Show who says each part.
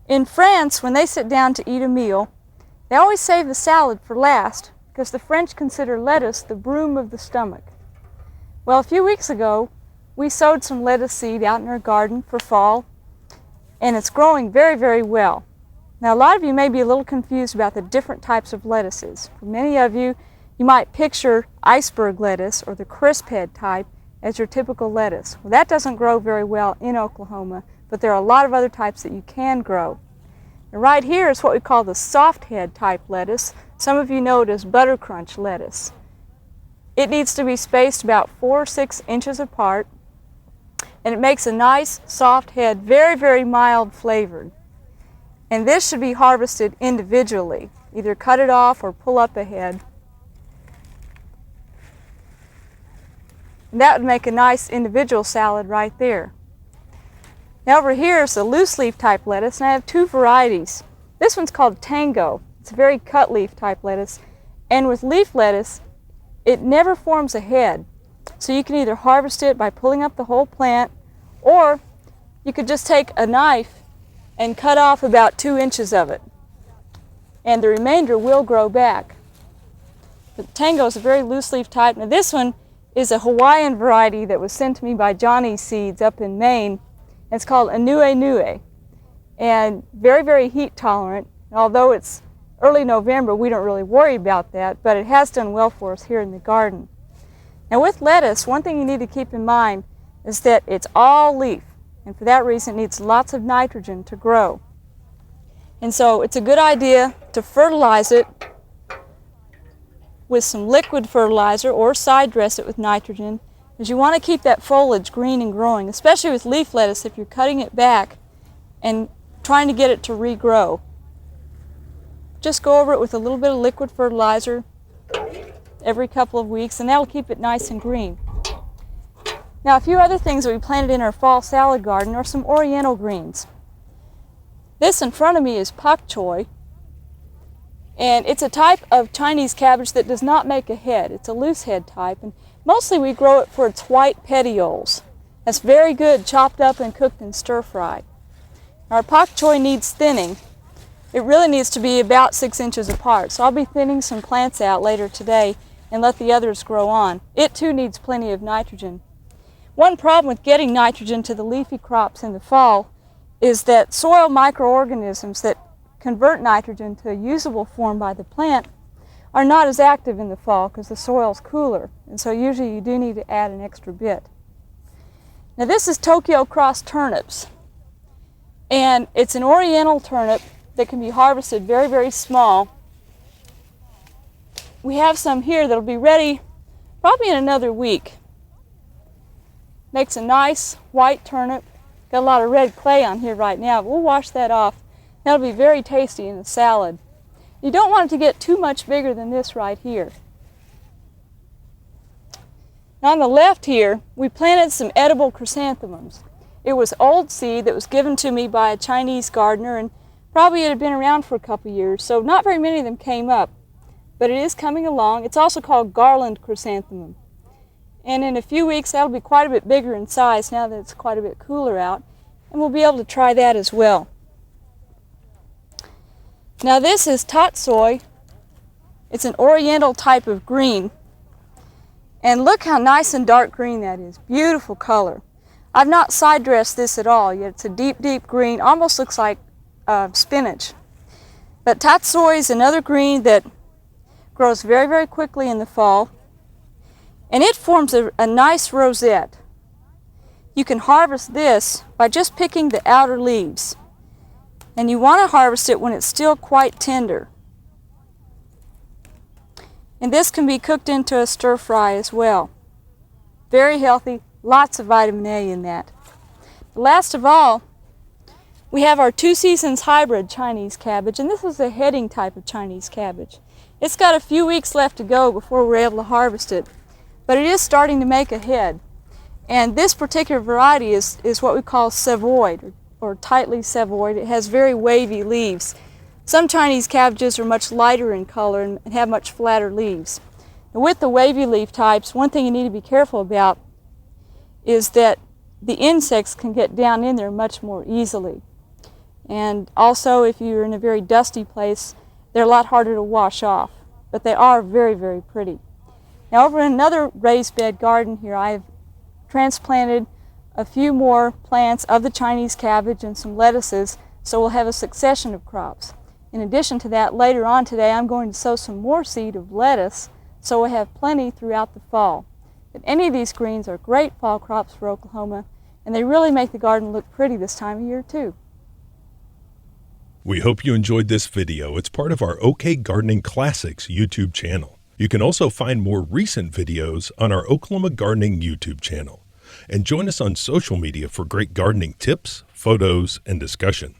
Speaker 1: In France, when they sit down to eat a meal, they always save the salad for last because the French consider lettuce the broom of the stomach. Well, a few weeks ago, we sowed some lettuce seed out in our garden for fall, and it's growing very, very well. Now, a lot of you may be a little confused about the different types of lettuces. For many of you, you might picture iceberg lettuce or the crisp head type as your typical lettuce. Well, that doesn't grow very well in Oklahoma, but there are a lot of other types that you can grow. And right here is what we call the soft head type lettuce. Some of you know it as butter crunch lettuce. It needs to be spaced about 4 or 6 inches apart, and it makes a nice soft head, very, very mild flavored. And this should be harvested individually. Either cut it off or pull up a head. And that would make a nice individual salad right there. Now over here is the loose leaf type lettuce, and I have 2 varieties. This one's called Tango. It's a very cut leaf type lettuce. And with leaf lettuce, it never forms a head. So you can either harvest it by pulling up the whole plant, or you could just take a knife and cut off about 2 inches of it. And the remainder will grow back. But Tango is a very loose leaf type. Now this one is a Hawaiian variety that was sent to me by Johnny's Seeds up in Maine. It's called Anue Nue, and very, very heat tolerant. Although it's early November, we don't really worry about that, but it has done well for us here in the garden. Now with lettuce, one thing you need to keep in mind is that it's all leaf, and for that reason it needs lots of nitrogen to grow. And so it's a good idea to fertilize it with some liquid fertilizer or side dress it with nitrogen, because you want to keep that foliage green and growing, especially with leaf lettuce if you're cutting it back and trying to get it to regrow. Just go over it with a little bit of liquid fertilizer every couple of weeks, and that'll keep it nice and green. Now, a few other things that we planted in our fall salad garden are some oriental greens. This in front of me is Pak Choi, and it's a type of Chinese cabbage that does not make a head. It's a loose head type, and mostly we grow it for its white petioles. That's very good chopped up and cooked in stir-fry. Our Pak Choi needs thinning. It really needs to be about 6 inches apart, so I'll be thinning some plants out later today and let the others grow on. It too needs plenty of nitrogen. One problem with getting nitrogen to the leafy crops in the fall is that soil microorganisms that convert nitrogen to a usable form by the plant are not as active in the fall because the soil's cooler, and so usually you do need to add an extra bit. Now this is Tokyo cross turnips, and it's an oriental turnip that can be harvested very, very small. We have some here that'll be ready probably in another week. Makes a nice white turnip. Got a lot of red clay on here right now, but we'll wash that off. That'll be very tasty in a salad. You don't want it to get too much bigger than this right here. Now on the left here, we planted some edible chrysanthemums. It was old seed that was given to me by a Chinese gardener, and probably it had been around for a couple years, so not very many of them came up. But it is coming along. It's also called garland chrysanthemum. And in a few weeks, that'll be quite a bit bigger in size now that it's quite a bit cooler out, and we'll be able to try that as well. Now this is Tatsoi. It's an oriental type of green. And look how nice and dark green that is. Beautiful color. I've not side dressed this at all yet. It's a deep, deep green. Almost looks like spinach. But Tatsoi is another green that grows very, very quickly in the fall. And it forms a nice rosette. You can harvest this by just picking the outer leaves. And you want to harvest it when it's still quite tender. And this can be cooked into a stir fry as well. Very healthy, lots of vitamin A in that. Last of all, we have our 2 seasons hybrid Chinese cabbage, and this is a heading type of Chinese cabbage. It's got a few weeks left to go before we're able to harvest it, but it is starting to make a head. And this particular variety is what we call Savoy, or tightly Savoy. It has very wavy leaves. Some Chinese cabbages are much lighter in color and have much flatter leaves. And with the wavy leaf types, one thing you need to be careful about is that the insects can get down in there much more easily. And also, if you're in a very dusty place, they're a lot harder to wash off, but they are very, very pretty. Now, over in another raised bed garden here, I've transplanted a few more plants of the Chinese cabbage and some lettuces, so we'll have a succession of crops. In addition to that, later on today, I'm going to sow some more seed of lettuce, so we'll have plenty throughout the fall. But any of these greens are great fall crops for Oklahoma, and they really make the garden look pretty this time of year too.
Speaker 2: We hope you enjoyed this video. It's part of our OK Gardening Classics YouTube channel. You can also find more recent videos on our Oklahoma Gardening YouTube channel. And join us on social media for great gardening tips, photos, and discussion.